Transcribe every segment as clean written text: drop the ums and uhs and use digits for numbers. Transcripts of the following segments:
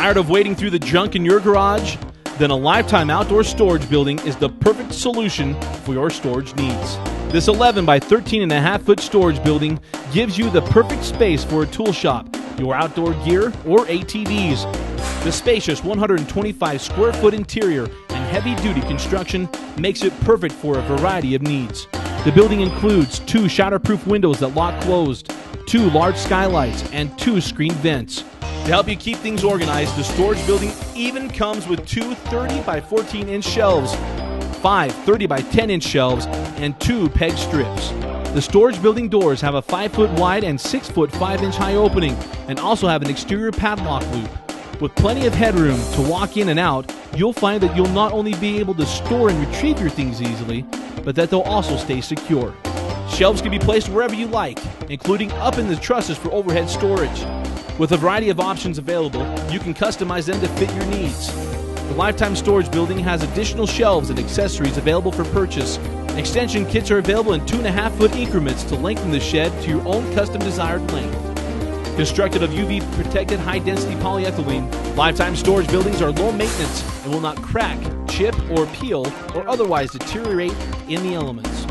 Tired of wading through the junk in your garage? Then a Lifetime outdoor storage building is the perfect solution for your storage needs. This 11 by 13.5 foot storage building gives you the perfect space for a tool shop, your outdoor gear, or ATVs. The spacious 125 square foot interior and heavy duty construction makes it perfect for a variety of needs. The building includes 2 shatter-proof windows that lock closed, 2 large skylights, and 2 screen vents. To help you keep things organized, the storage building even comes with 2 30 by 14 inch shelves, 5 30 by 10 inch shelves, and 2 peg strips. The storage building doors have a 5 foot wide and 6 foot 5 inch high opening, and also have an exterior padlock loop. With plenty of headroom to walk in and out, you'll find that you'll not only be able to store and retrieve your things easily, but that they'll also stay secure. Shelves can be placed wherever you like, including up in the trusses for overhead storage. With a variety of options available, you can customize them to fit your needs. The Lifetime Storage Building has additional shelves and accessories available for purchase. Extension kits are available in 2.5 foot increments to lengthen the shed to your own custom desired length. Constructed of UV protected high density polyethylene, Lifetime Storage Buildings are low maintenance and will not crack, chip, or peel, or otherwise deteriorate in the elements.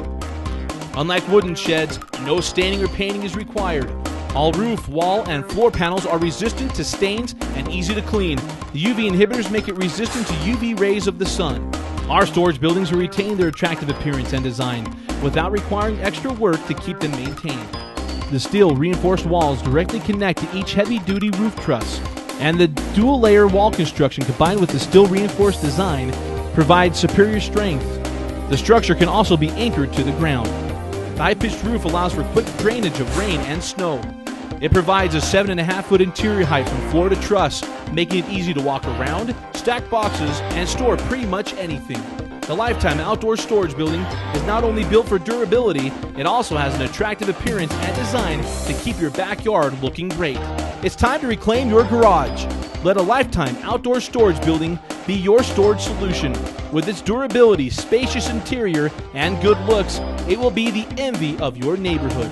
Unlike wooden sheds, no staining or painting is required. All roof, wall, and floor panels are resistant to stains and easy to clean. The UV inhibitors make it resistant to UV rays of the sun. Our storage buildings will retain their attractive appearance and design without requiring extra work to keep them maintained. The steel reinforced walls directly connect to each heavy-duty roof truss, and the dual-layer wall construction combined with the steel reinforced design provides superior strength. The structure can also be anchored to the ground. The high-pitched roof allows for quick drainage of rain and snow. It provides a 7.5 foot interior height from floor to truss, making it easy to walk around, stack boxes, and store pretty much anything. The Lifetime Outdoor Storage Building is not only built for durability, it also has an attractive appearance and design to keep your backyard looking great. It's time to reclaim your garage. Let a Lifetime Outdoor Storage Building be your storage solution. With its durability, spacious interior, and good looks, it will be the envy of your neighborhood.